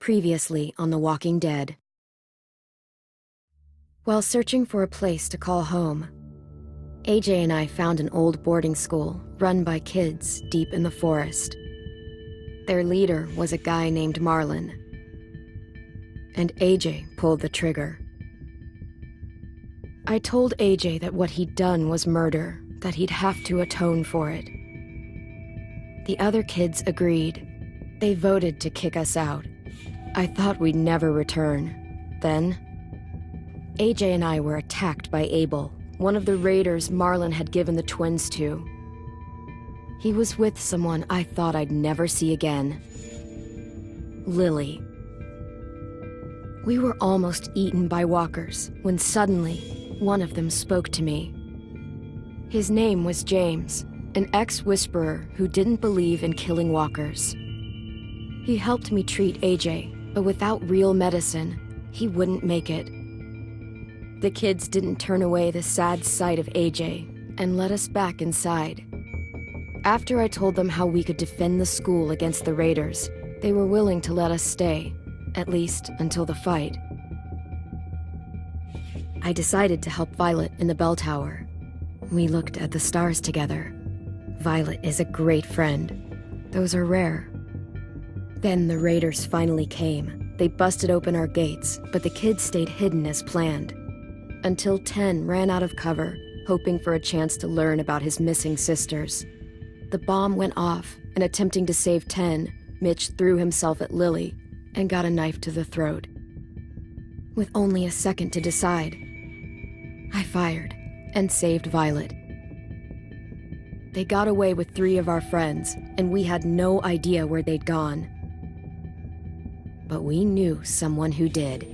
Previously on The Walking Dead. While searching for a place to call home, AJ and I found an old boarding school run by kids deep in the forest. Their leader was a guy named Marlon, and AJ pulled the trigger. I told AJ that what he'd done was murder, that he'd have to atone for it. The other kids agreed. They voted to kick us out. I thought we'd never return. Then, AJ and I were attacked by Abel, one of the raiders Marlon had given the twins to. He was with someone I thought I'd never see again. Lily. We were almost eaten by walkers when suddenly one of them spoke to me. His name was James, an ex-whisperer who didn't believe in killing walkers. He helped me treat AJ, but without real medicine, he wouldn't make it. The kids didn't turn away the sad sight of AJ and let us back inside. After I told them how we could defend the school against the raiders, they were willing to let us stay, at least until the fight. I decided to help Violet in the bell tower. We looked at the stars together. Violet is a great friend. Those are rare. Then the raiders finally came. They busted open our gates, but the kids stayed hidden as planned. Until 10 ran out of cover, hoping for a chance to learn about his missing sisters. The bomb went off, and attempting to save 10, Mitch threw himself at Lily and got a knife to the throat. With only a second to decide, I fired and saved Violet. They got away with 3 of our friends, and we had no idea where they'd gone. But we knew someone who did.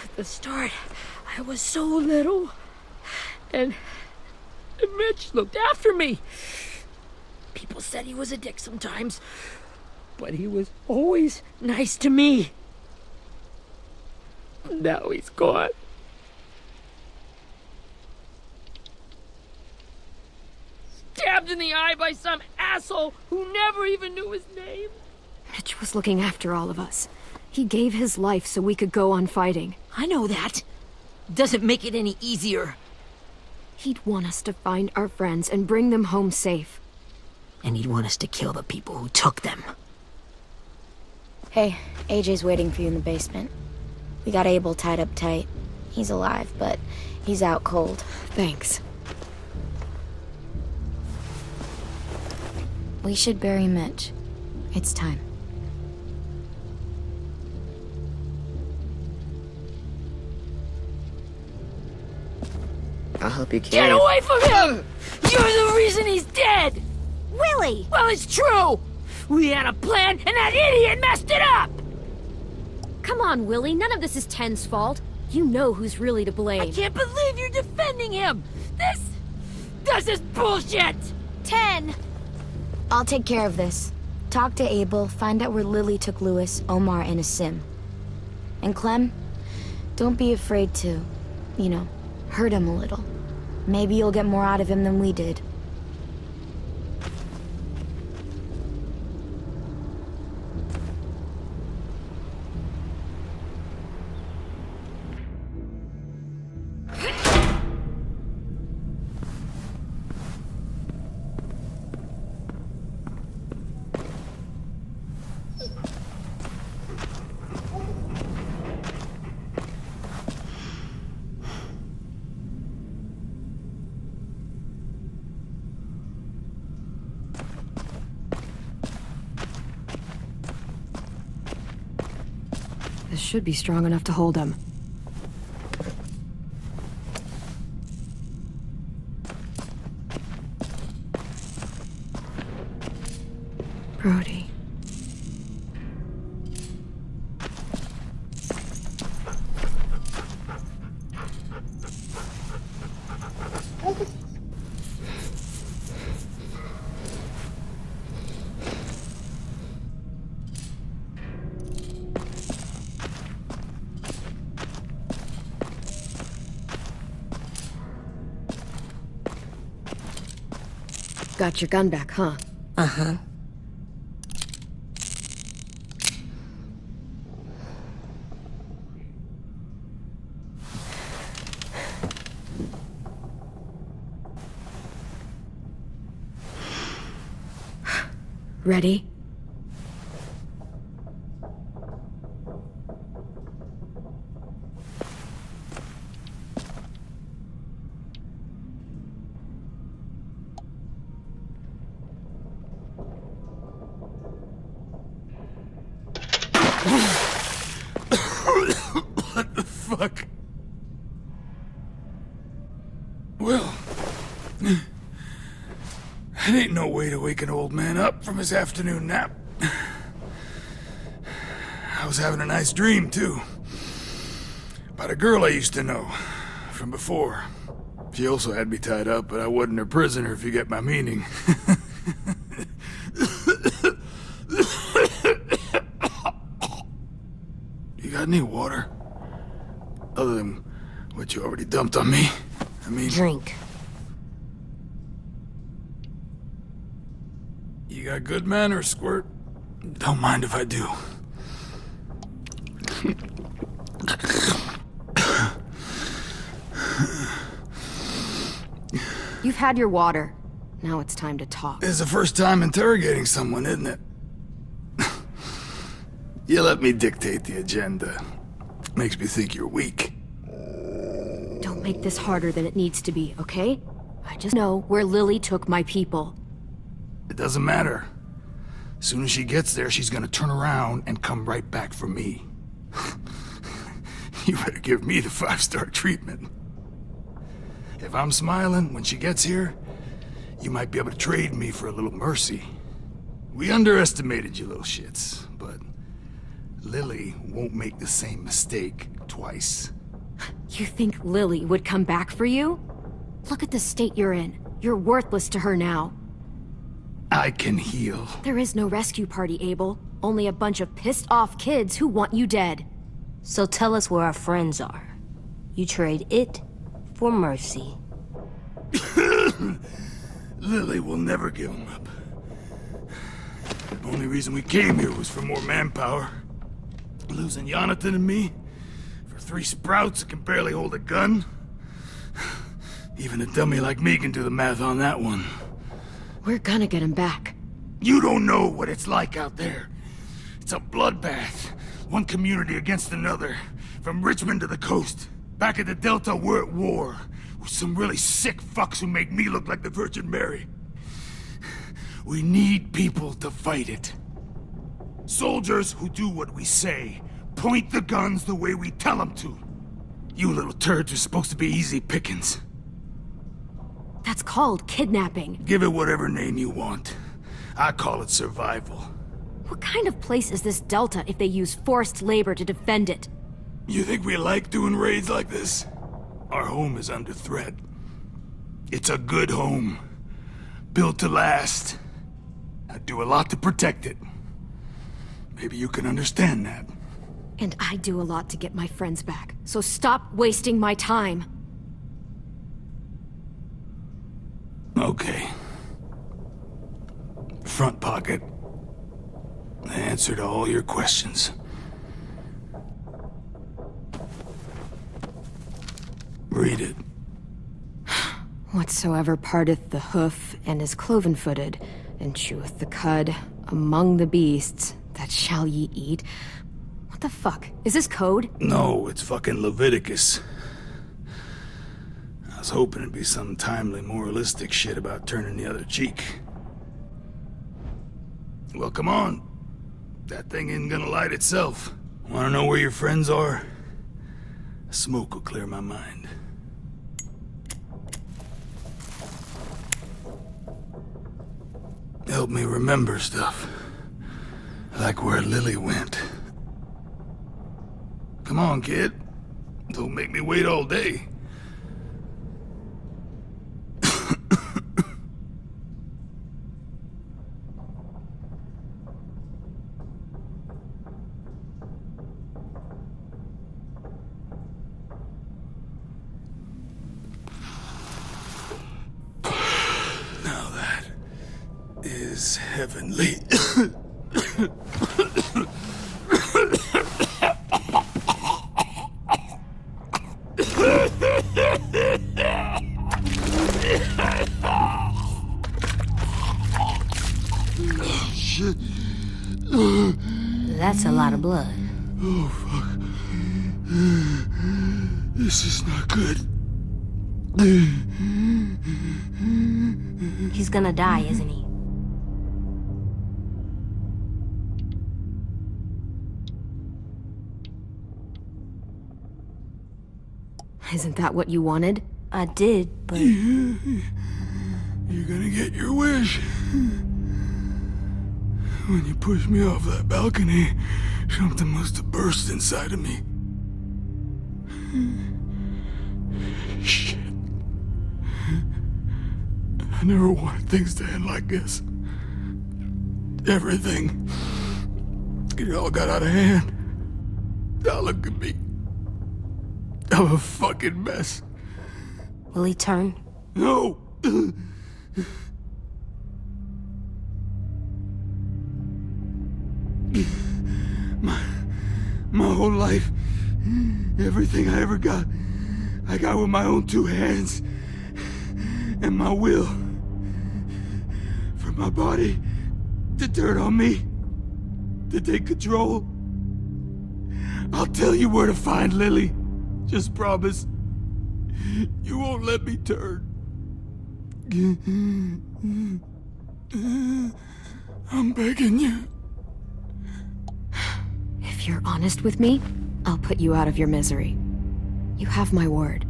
At the start, I was so little, and Mitch looked after me. People said he was a dick sometimes, but he was always nice to me. Now he's gone. Stabbed in the eye by some asshole who never even knew his name. Mitch was looking after all of us. He gave his life so we could go on fighting. I know that. Doesn't make it any easier. He'd want us to find our friends and bring them home safe. And he'd want us to kill the people who took them. Hey, AJ's waiting for you in the basement. We got Abel tied up tight. He's alive, but he's out cold. Thanks. We should bury Mitch. It's time. I'll help you carry. Get away from him! You're the reason he's dead! Willie! Well, it's true! We had a plan, and that idiot messed it up! Come on, Willie. None of this is Ten's fault. You know who's really to blame. I can't believe you're defending him! This is bullshit! 10! I'll take care of this. Talk to Abel, find out where Lily took Lewis, Omar, and Asim. And Clem, don't be afraid to, hurt him a little. Maybe you'll get more out of him than we did. This should be strong enough to hold him. Brody. Got your gun back, huh? Uh-huh. Ready? What the fuck? Well, it ain't no way to wake an old man up from his afternoon nap. I was having a nice dream, too. About a girl I used to know from before. She also had me tied up, but I wasn't her prisoner, if you get my meaning. You got any water? Other than what you already dumped on me? I mean... Drink. You got good manners, Squirt. Don't mind if I do. You've had your water. Now it's time to talk. It's the first time interrogating someone, isn't it? You let me dictate the agenda. Makes me think you're weak. Don't make this harder than it needs to be, okay? I just know where Lily took my people. It doesn't matter. As soon as she gets there, she's gonna turn around and come right back for me. You better give me the 5-star treatment. If I'm smiling when she gets here, you might be able to trade me for a little mercy. We underestimated you little shits, but Lily won't make the same mistake twice. You think Lily would come back for you? Look at the state you're in. You're worthless to her now. I can heal. There is no rescue party, Abel. Only a bunch of pissed-off kids who want you dead. So tell us where our friends are. You trade it for mercy. Lily will never give him up. The only reason we came here was for more manpower. Losing Jonathan and me for 3 sprouts that can barely hold a gun. Even a dummy like me can do the math on that one. We're gonna get him back. You don't know what it's like out there. It's a bloodbath. One community against another. From Richmond to the coast. Back at the Delta, we're at war. With some really sick fucks who make me look like the Virgin Mary. We need people to fight it. Soldiers who do what we say. Point the guns the way we tell them to. You little turds are supposed to be easy pickings. That's called kidnapping. Give it whatever name you want. I call it survival. What kind of place is this Delta if they use forced labor to defend it? You think we like doing raids like this? Our home is under threat. It's a good home. Built to last. I do a lot to protect it. Maybe you can understand that. And I do a lot to get my friends back. So stop wasting my time. Okay. Front pocket. The answer to all your questions. Read it. Whatsoever parteth the hoof and is cloven-footed, and cheweth the cud among the beasts, that shall ye eat. What the fuck? Is this code? No, it's fucking Leviticus. I was hoping it'd be some timely moralistic shit about turning the other cheek. Well, come on. That thing ain't gonna light itself. Wanna know where your friends are? Smoke will clear my mind. Help me remember stuff. Like where Lily went. Come on, kid. Don't make me wait all day. Now that is heavenly. Shit. That's a lot of blood. Oh, fuck. This is not good. He's gonna die, isn't he? Isn't that what you wanted? I did, but... You're gonna get your wish. When you pushed me off that balcony, something must have burst inside of me. Shit. I never wanted things to end like this. Everything. It all got out of hand. Now look at me. I'm a fucking mess. Will he turn? No! My whole life, everything I ever got, I got with my own two hands and my will. For my body to turn on me, to take control. I'll tell you where to find Lily. Just promise you won't let me turn. I'm begging you. If you're honest with me, I'll put you out of your misery. You have my word.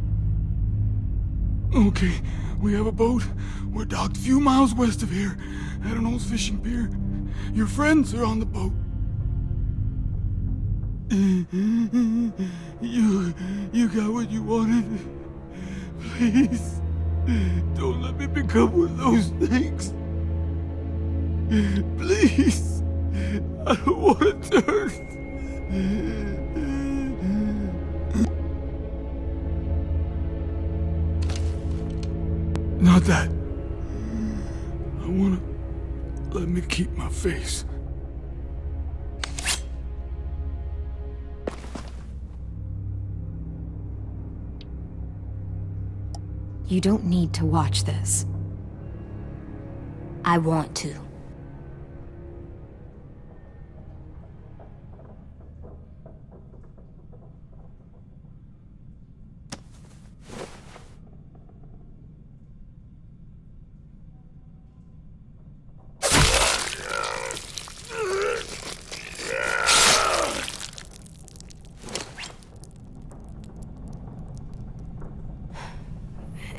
Okay, we have a boat. We're docked a few miles west of here at an old fishing pier. Your friends are on the boat. You got what you wanted. Please, don't let me become one of those things. Please, I don't want to turn. Not that. I wanna let me keep my face. You don't need to watch this. I want to.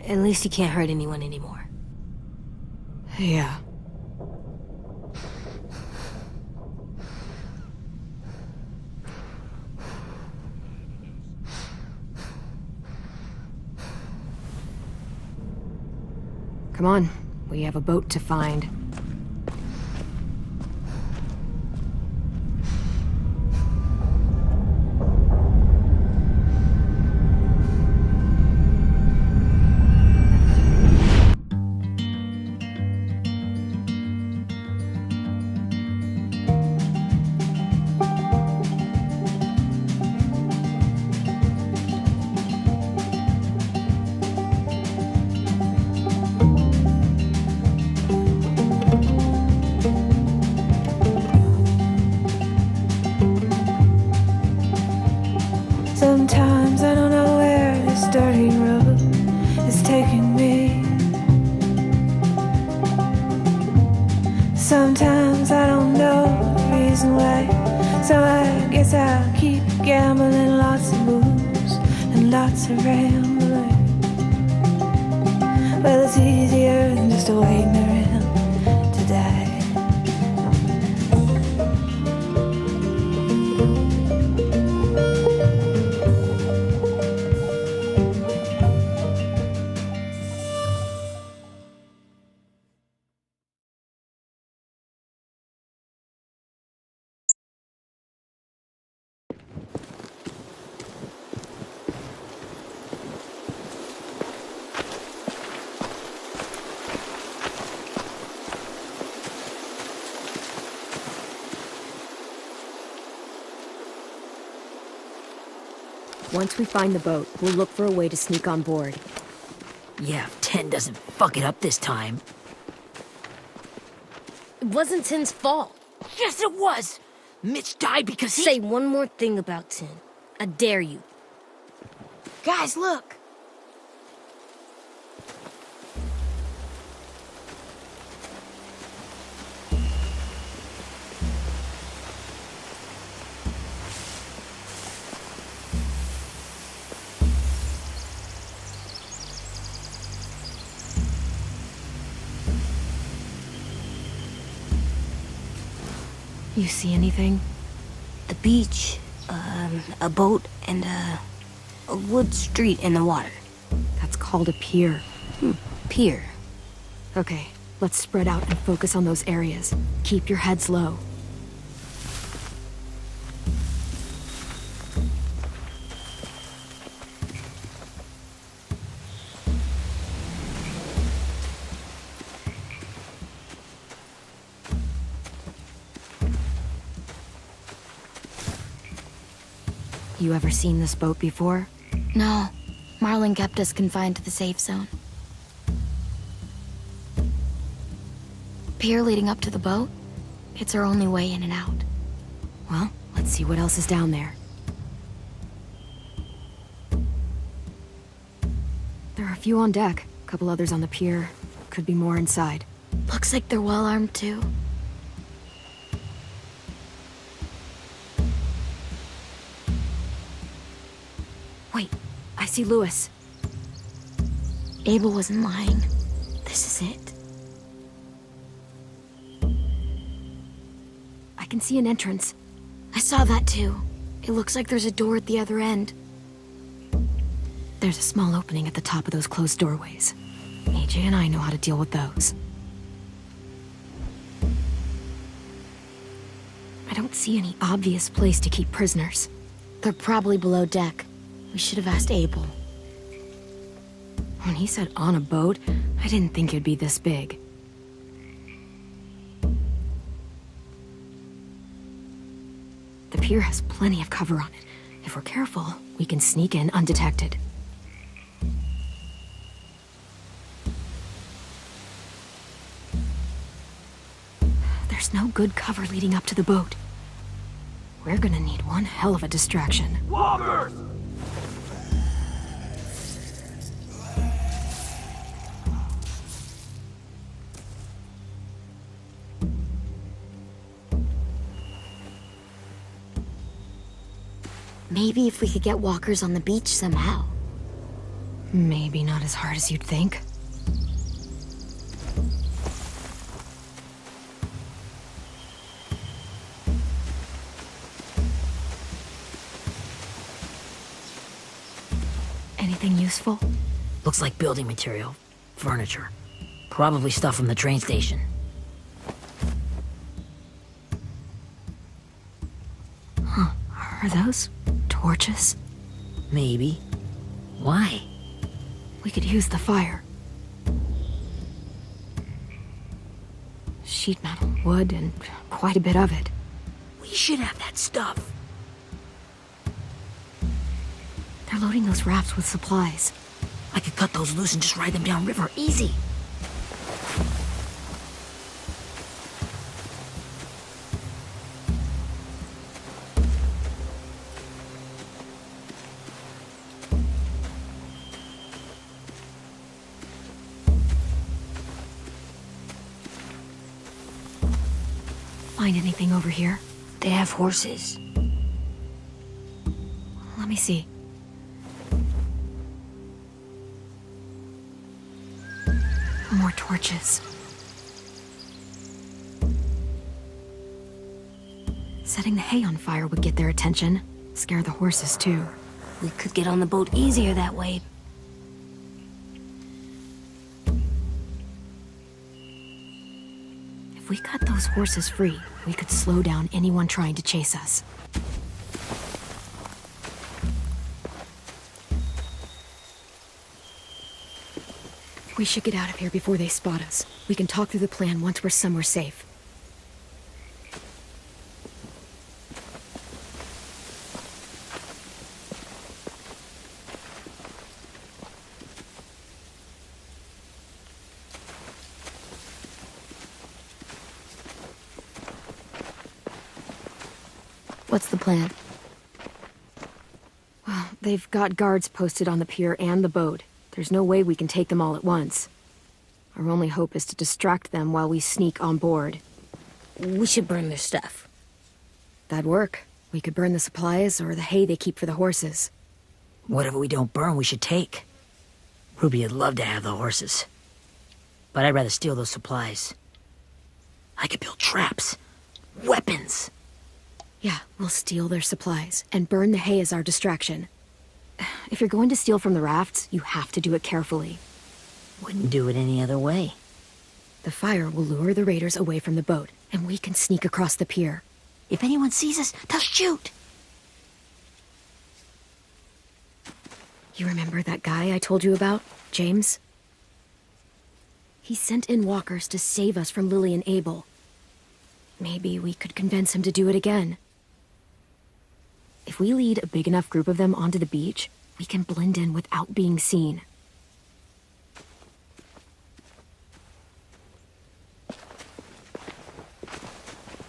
At least he can't hurt anyone anymore. Yeah. Come on, we have a boat to find. Sometimes I don't know where this dirty road is taking me. Sometimes I don't know the reason why. So I guess I'll keep gambling, lots of moves and lots of rambling. Well, it's easier than just waiting around to die. Once we find the boat, we'll look for a way to sneak on board. Yeah, if 10 doesn't fuck it up this time. It wasn't Tin's fault. Yes, it was! Mitch died because he... Say one more thing about Tin. I dare you. Guys, look! You see anything? The beach, a boat, and a wood street in the water. That's called a pier. Pier. Okay, let's spread out and focus on those areas. Keep your heads low. You ever seen this boat before? No, Marlin kept us confined to the safe zone. Pier leading up to the boat? It's our only way in and out. Well, let's see what else is down there. There are a few on deck, a couple others on the pier. Could be more inside. Looks like they're well armed too. Wait, I see Lewis. Abel wasn't lying. This is it. I can see an entrance. I saw that too. It looks like there's a door at the other end. There's a small opening at the top of those closed doorways. AJ and I know how to deal with those. I don't see any obvious place to keep prisoners. They're probably below deck. We should have asked Abel. When he said on a boat, I didn't think it'd be this big. The pier has plenty of cover on it. If we're careful, we can sneak in undetected. There's no good cover leading up to the boat. We're gonna need one hell of a distraction. Walkers! Maybe if we could get walkers on the beach somehow. Maybe not as hard as you'd think. Anything useful? Looks like building material. Furniture. Probably stuff from the train station. Are those torches? Maybe. Why? We could use the fire. Sheet metal, wood, and quite a bit of it. We should have that stuff. They're loading those rafts with supplies. I could cut those loose and just ride them downriver. Easy. Find anything over here? they have horses. Let me see. More torches. Setting the hay on fire would get their attention. Scare the horses, too. We could get on the boat easier that way. If we cut those horses free, we could slow down anyone trying to chase us. We should get out of here before they spot us. We can talk through the plan once we're somewhere safe. What's the plan? Well, they've got guards posted on the pier and the boat. There's no way we can take them all at once. Our only hope is to distract them while we sneak on board. We should burn their stuff. That'd work. We could burn the supplies or the hay they keep for the horses. Whatever we don't burn, we should take. Ruby would love to have the horses. But I'd rather steal those supplies. I could build traps. Weapons. Yeah, we'll steal their supplies and burn the hay as our distraction. If you're going to steal from the rafts, you have to do it carefully. Wouldn't do it any other way. The fire will lure the raiders away from the boat, and we can sneak across the pier. If anyone sees us, they'll shoot. You remember that guy I told you about, James? He sent in walkers to save us from Lily and Abel. Maybe we could convince him to do it again. If we lead a big enough group of them onto the beach, we can blend in without being seen.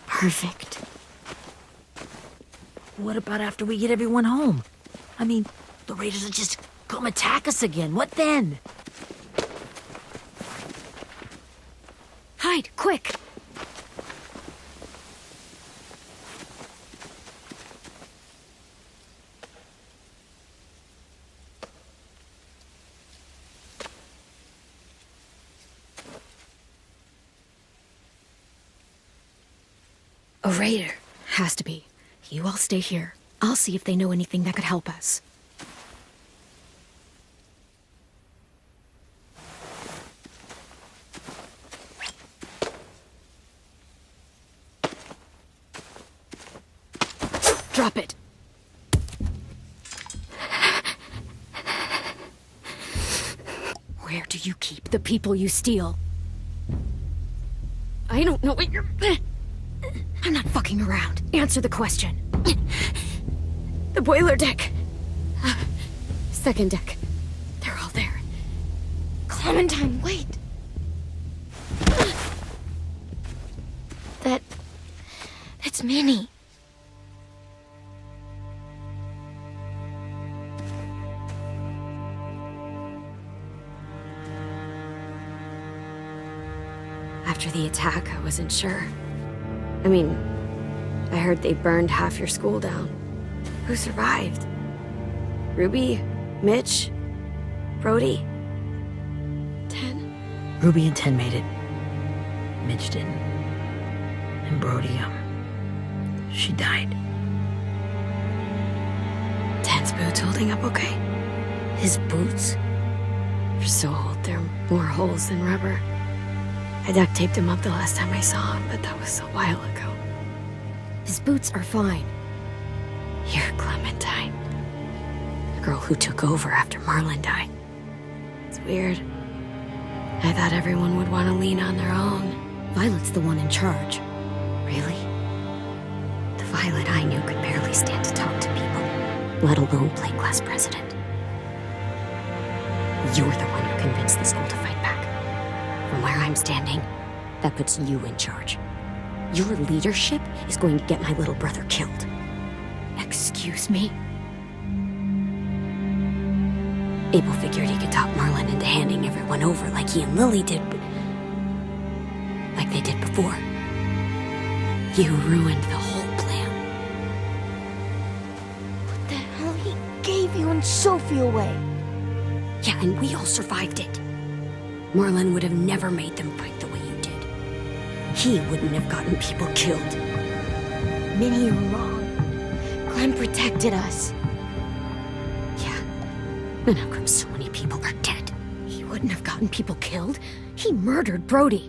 Perfect. What about after we get everyone home? I mean, the raiders will just come attack us again. What then? Hide, quick! A raider. Has to be. You all stay here. I'll see if they know anything that could help us. Drop it. Where do you keep the people you steal? I don't know what you're... I'm not fucking around. Answer the question. The boiler deck. Second deck. They're all there. Clementine, wait. That's Minnie. After the attack, I wasn't sure. I mean, I heard they burned half your school down. Who survived? Ruby? Mitch? Brody? 10? Ruby and 10 made it. Mitch didn't. And Brody, she died. 10's boots holding up okay? His boots? They're so old, there are more holes than rubber. I duct taped him up the last time I saw him, but that was a while ago. His boots are fine. You're Clementine. The girl who took over after Marlon died. It's weird. I thought everyone would want to lean on their own. Violet's the one in charge. Really? The Violet I knew could barely stand to talk to people, let alone play class president. You're the one who convinced the school to fight back. From where I'm standing, that puts you in charge. Your leadership is going to get my little brother killed. Excuse me? Abel figured he could talk Marlon into handing everyone over like he and Lily did, but like they did before. You ruined the whole plan. Sophie away. Yeah, and we all survived it. Merlin would have never made them fight the way you did. He wouldn't have gotten people killed. Minnie, you're wrong. Clem protected us. Yeah. And how come so many people are dead? He wouldn't have gotten people killed. He murdered Brody.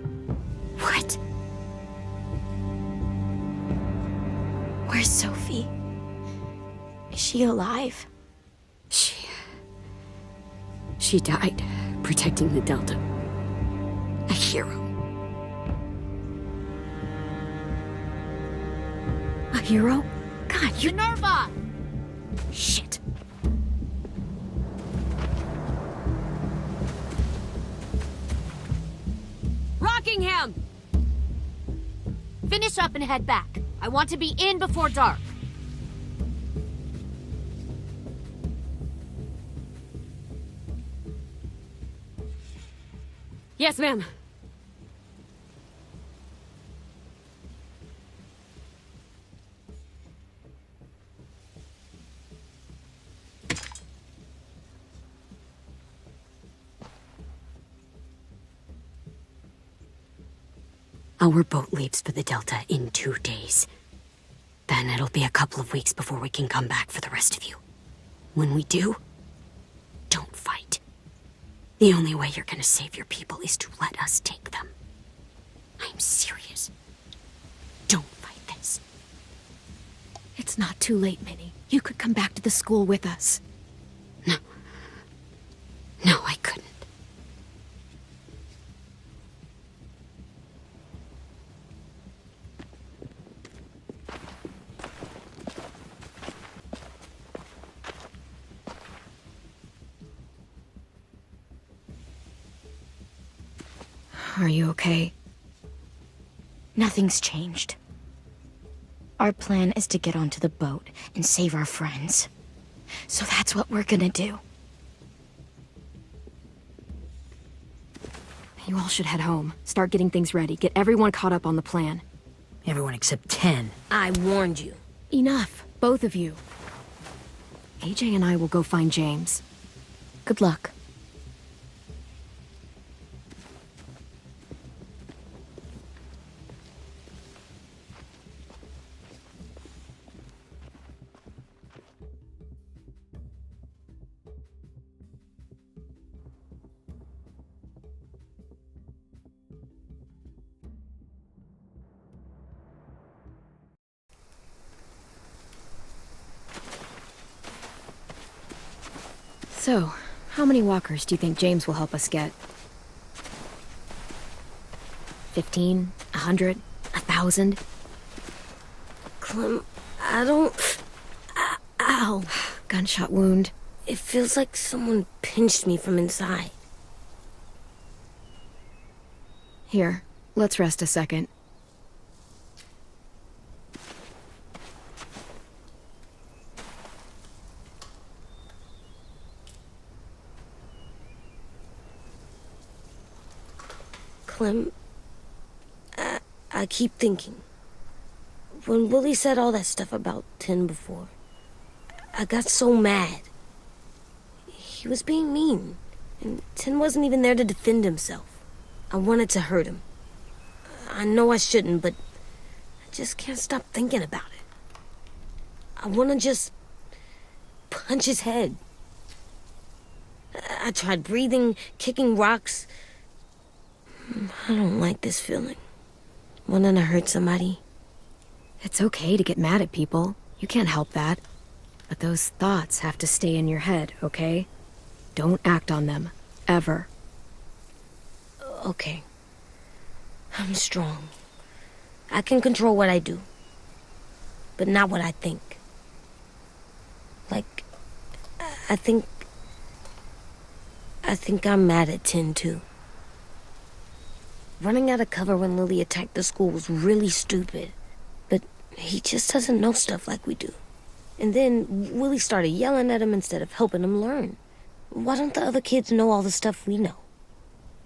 What? Where's Sophie? Is she alive? She died protecting the Delta. A hero. A hero? God, you're... Minerva! Shit. Rockingham! Finish up and head back. I want to be in before dark. Yes, ma'am. Our boat leaves for the Delta in 2 days. Then it'll be a couple of weeks before we can come back for the rest of you. When we do, don't fight. The only way you're gonna save your people is to let us take them. I'm serious. Don't fight this. It's not too late, Minnie. You could come back to the school with us. No. No, I couldn't. Are you okay? Nothing's changed. Our plan is to get onto the boat and save our friends. So that's what we're gonna do. You all should head home. Start getting things ready. Get everyone caught up on the plan. Everyone except 10. I warned you. Enough, both of you. AJ and I will go find James. Good luck. So, how many walkers do you think James will help us get? 15? 100? 1,000? Clem, I don't... Ow. Gunshot wound. It feels like someone pinched me from inside. Here, let's rest a second. Clem, I keep thinking. When Willie said all that stuff about 10 before, I got so mad. He was being mean, and 10 wasn't even there to defend himself. I wanted to hurt him. I know I shouldn't, but I just can't stop thinking about it. I want to just punch his head. I tried breathing, kicking rocks. I don't like this feeling. Wanting to hurt somebody. It's okay to get mad at people. You can't help that. But those thoughts have to stay in your head, okay? Don't act on them. Ever. Okay. I'm strong. I can control what I do. But not what I think. Like, I think I'm mad at 10 too. Running out of cover when Lily attacked the school was really stupid. But he just doesn't know stuff like we do. And then Willie started yelling at him instead of helping him learn. Why don't the other kids know all the stuff we know?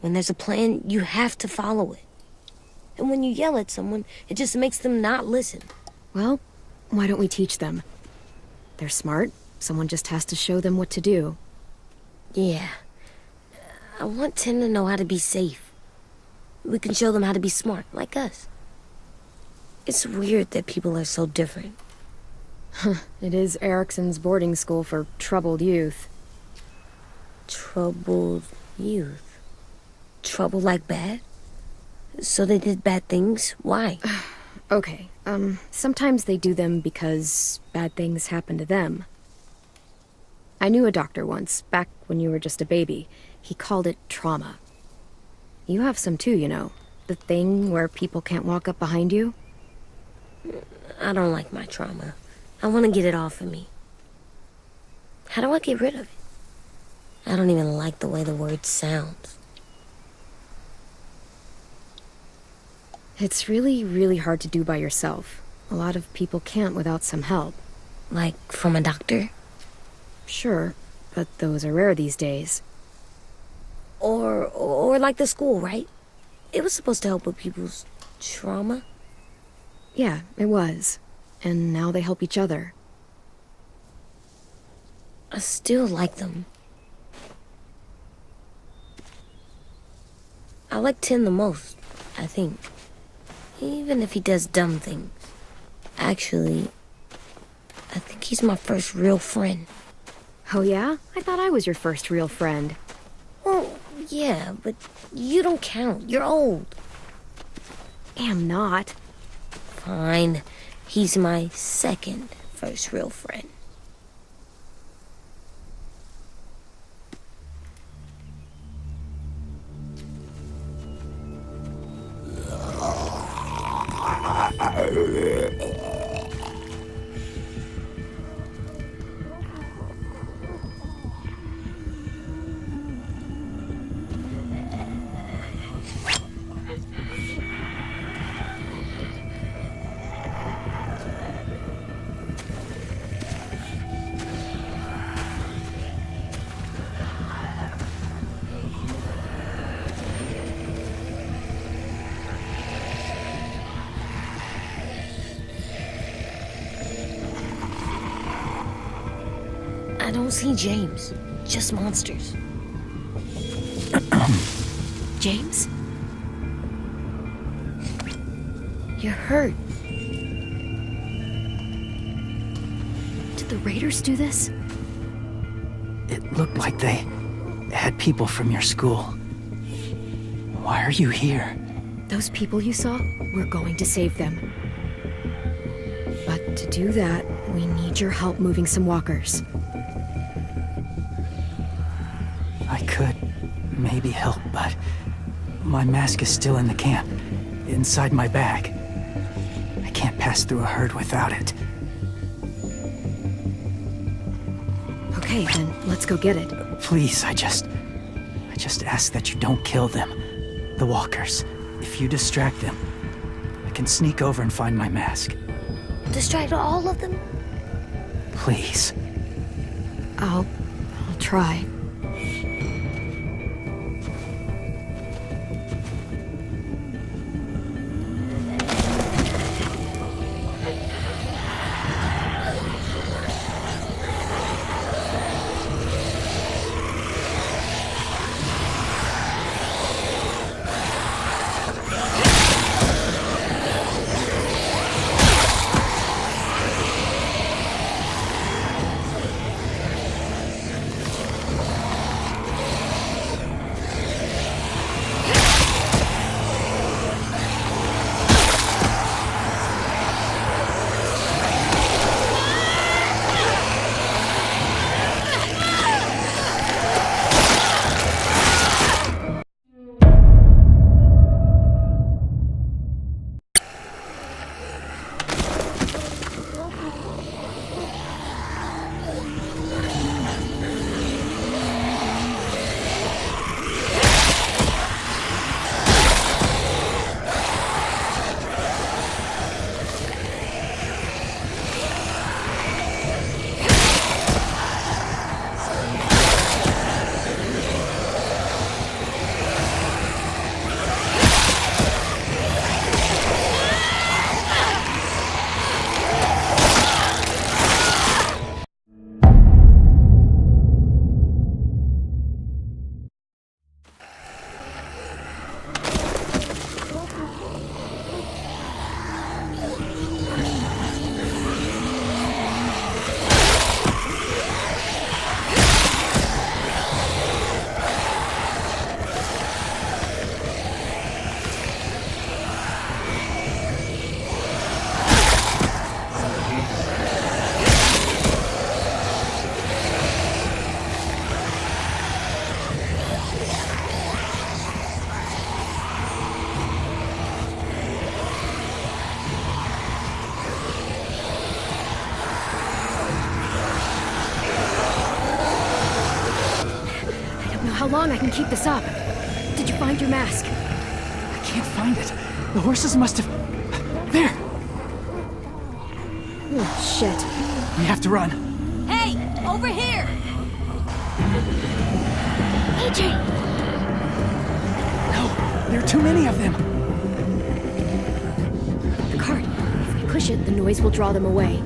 When there's a plan, you have to follow it. And when you yell at someone, it just makes them not listen. Well, why don't we teach them? They're smart, Someone just has to show them what to do. Yeah. I want Tim to know how to be safe. We can show them how to be smart, like us. It's weird that people are so different. It is Erickson's boarding school for troubled youth. Troubled youth? Trouble like bad? So they did bad things? Why? Okay, sometimes they do them because bad things happen to them. I knew a doctor once, back when you were just a baby. He called it trauma. You have some too, you know. The thing where people can't walk up behind you. I don't like my trauma. I want to get it off of me. How do I get rid of it? I don't even like the way the word sounds. It's really, really hard to do by yourself. A lot of people can't without some help. Like from a doctor? Sure, but those are rare these days. Or like the school, right? It was supposed to help with people's trauma. Yeah, it was. And now they help each other. I still like them. I like Tim the most, I think. Even if he does dumb things. Actually, I think he's my first real friend. Oh yeah? I thought I was your first real friend. Well, yeah, but you don't count. You're old. Am not. Fine. He's my second first real friend. I don't see James. Just monsters. James? You're hurt. Did the raiders do this? It looked like they had people from your school. Why are you here? Those people you saw, we're going to save them. But to do that, we need your help moving some walkers. I could maybe help, but my mask is still in the camp, inside my bag. I can't pass through a herd without it. Okay, then let's go get it. Please, I just ask that you don't kill them. The walkers. If you distract them, I can sneak over and find my mask. Distract all of them? Please. I'll try. long I can keep this up. Did you find your mask? I can't find it. The horses must have... There! Oh, shit. We have to run. Hey, over here! AJ! No, there are too many of them. The cart. If we push it, the noise will draw them away.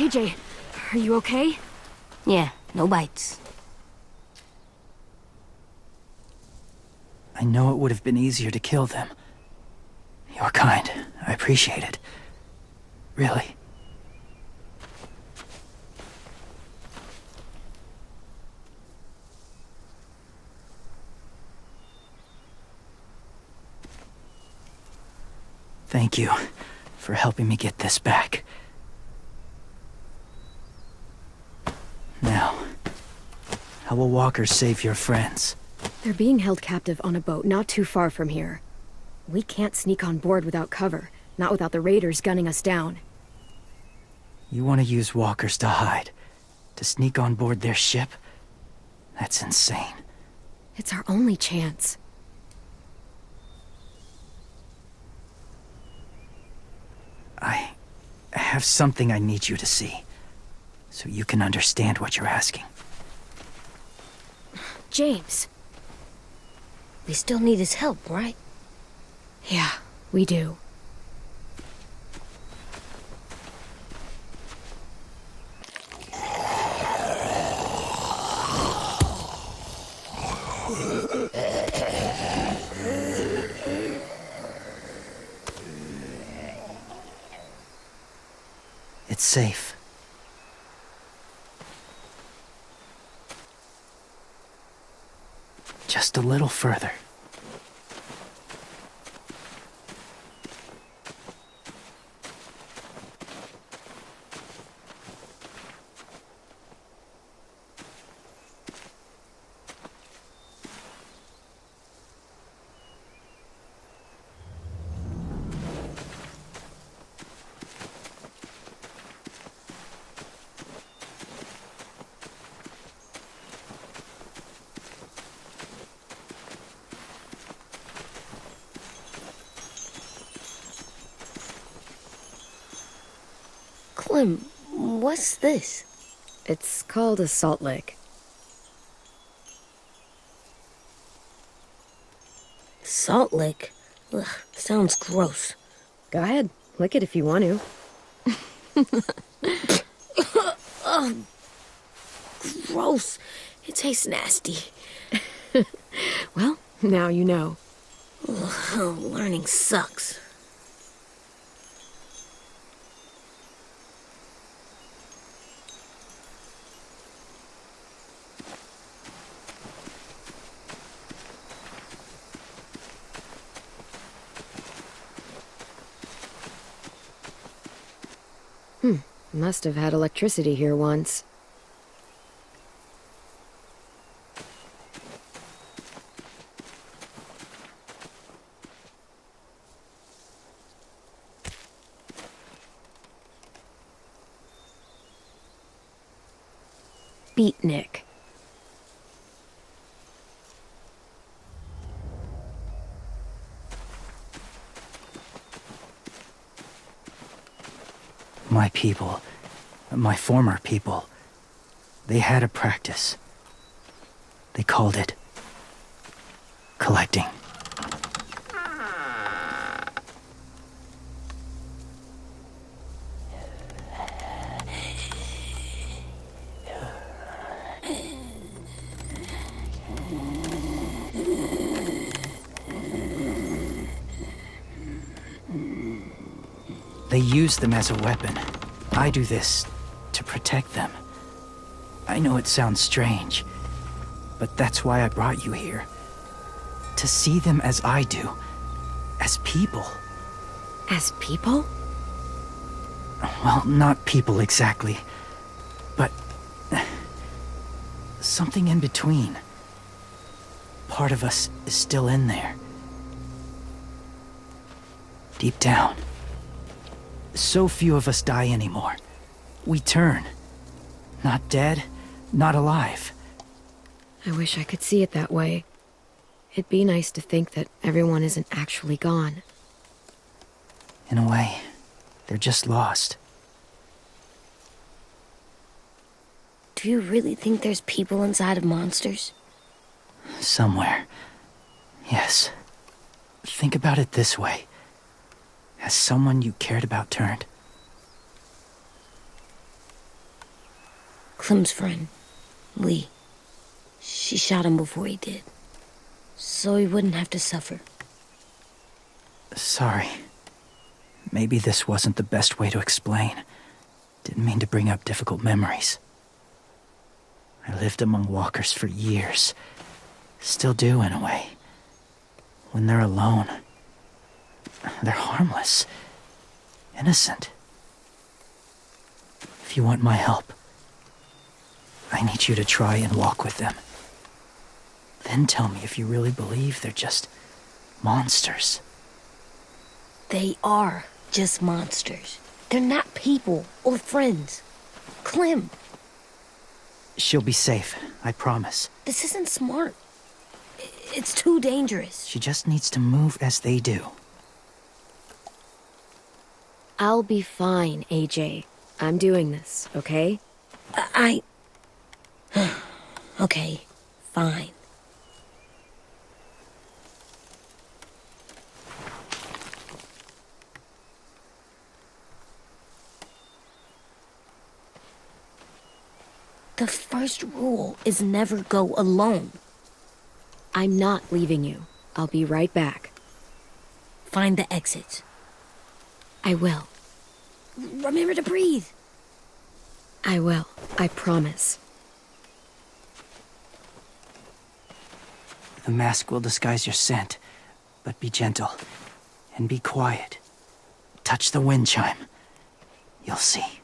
AJ, are you okay? Yeah, no bites. I know it would have been easier to kill them. You're kind. I appreciate it. Really. Thank you for helping me get this back. Now, how will walkers save your friends? They're being held captive on a boat not too far from here. We can't sneak on board without cover, not without the raiders gunning us down. You want to use walkers to hide? To sneak on board their ship? That's insane. It's our only chance. I have something I need you to see, so you can understand what you're asking. James. We still need his help, right? Yeah, we do. It's safe. Just a little further. Clem, what's this? It's called a salt lick. Salt lick? Ugh, sounds gross. Go ahead, lick it if you want to. Ugh, gross. It tastes nasty. Well, now you know. Ugh, learning sucks. Must have had electricity here once. Beatnik. My people, my former people, they had a practice. They called it collecting. They use them as a weapon. I do this to protect them. I know it sounds strange, but that's why I brought you here. To see them as I do. As people. As people? Well, not people exactly, but something in between. Part of us is still in there. Deep down. So few of us die anymore. We turn. Not dead, not alive. I wish I could see it that way. It'd be nice to think that everyone isn't actually gone. In a way, they're just lost. Do you really think there's people inside of monsters? Somewhere. Yes. Think about it this way. Has someone you cared about turned? Clem's friend, Lee. She shot him before he did. So he wouldn't have to suffer. Sorry. Maybe this wasn't the best way to explain. Didn't mean to bring up difficult memories. I lived among walkers for years. Still do, in a way. When they're alone, they're harmless. Innocent. If you want my help, I need you to try and walk with them. Then tell me if you really believe they're just monsters. They are just monsters. They're not people or friends. Clem, She'll be safe, I promise. this isn't smart. It's too dangerous. She just needs to move as they do. I'll be fine, AJ. I'm doing this, okay? Okay, fine. The first rule is never go alone. I'm not leaving you. I'll be right back. Find the exits. I will. Remember to breathe. I will. I promise. The mask will disguise your scent, but be gentle and be quiet. Touch the wind chime. You'll see.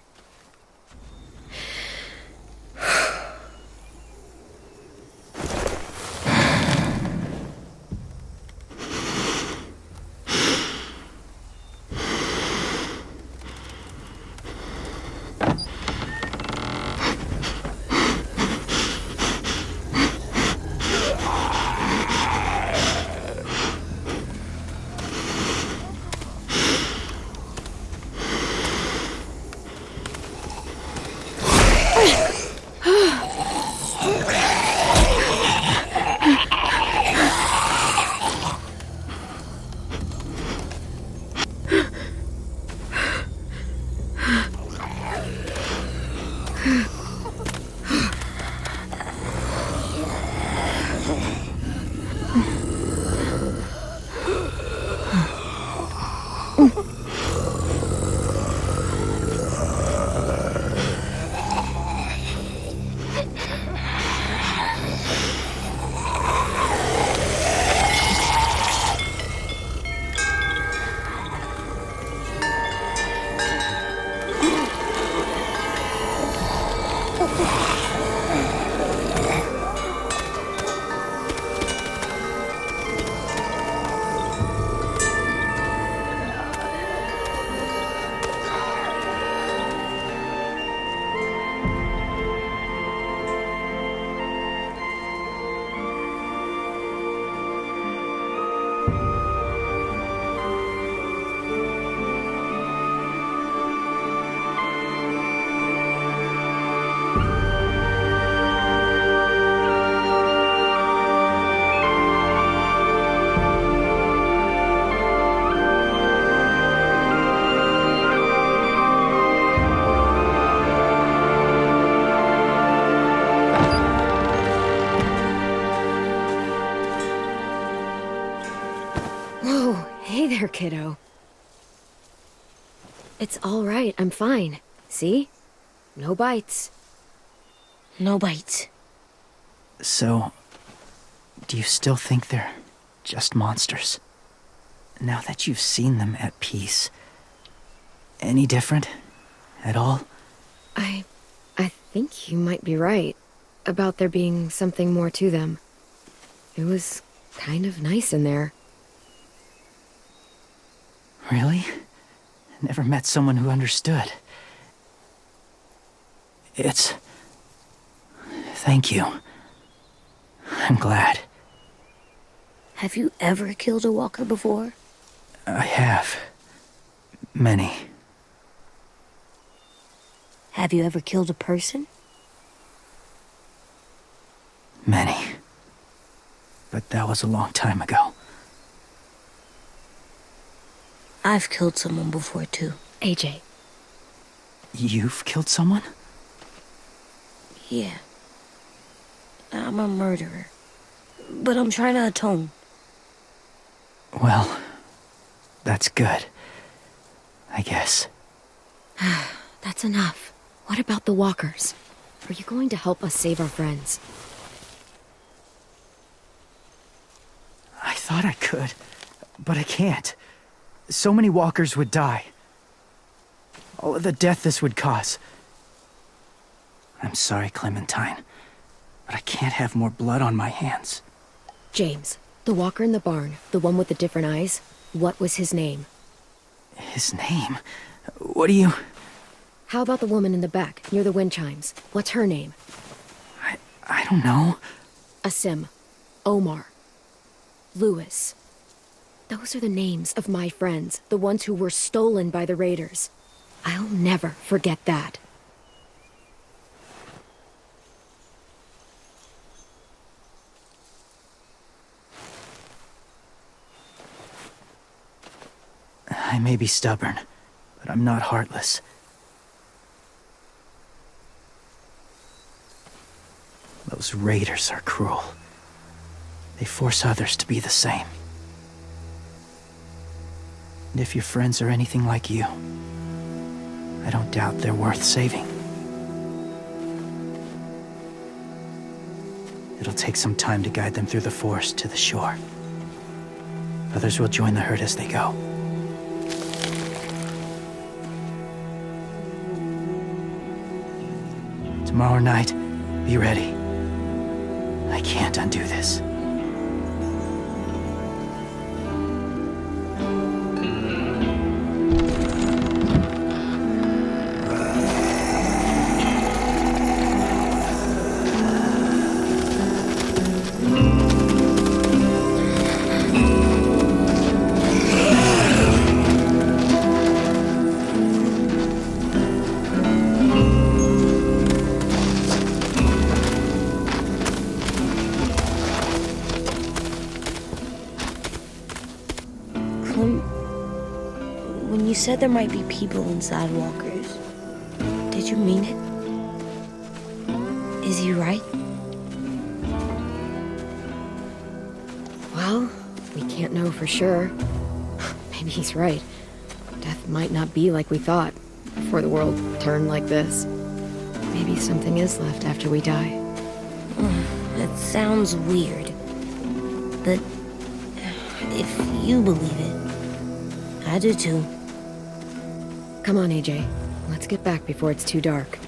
Whoa, hey there, kiddo. It's all right. I'm fine. See? No bites. No bites. So, do you still think they're just monsters? Now that you've seen them at peace, any different at all? I think you might be right about there being something more to them. It was kind of nice in there. Really? Never met someone who understood. Thank you. I'm glad. Have you ever killed a walker before? I have. Many. Have you ever killed a person? Many. But that was a long time ago. I've killed someone before, too. AJ. You've killed someone? Yeah. I'm a murderer. But I'm trying to atone. Well, that's good. I guess. That's enough. What about the walkers? Are you going to help us save our friends? I thought I could, but I can't. So many walkers would die. All of the death this would cause. I'm sorry, Clementine, but I can't have more blood on my hands. James, the walker in the barn, the one with the different eyes, what was his name? His name? What do you... How about the woman in the back, near the wind chimes? What's her name? I don't know. Asim. Omar. Lewis. Those are the names of my friends, the ones who were stolen by the raiders. I'll never forget that. I may be stubborn, but I'm not heartless. Those raiders are cruel. They force others to be the same. And if your friends are anything like you, I don't doubt they're worth saving. It'll take some time to guide them through the forest to the shore. Others will join the herd as they go. Tomorrow night, be ready. I can't undo this. When you said there might be people inside walkers, did you mean it? Is he right? Well, we can't know for sure. Maybe he's right. Death might not be like we thought, before the world turned like this. Maybe something is left after we die. That sounds weird. But if you believe it, I do too. Come on, AJ. Let's get back before it's too dark.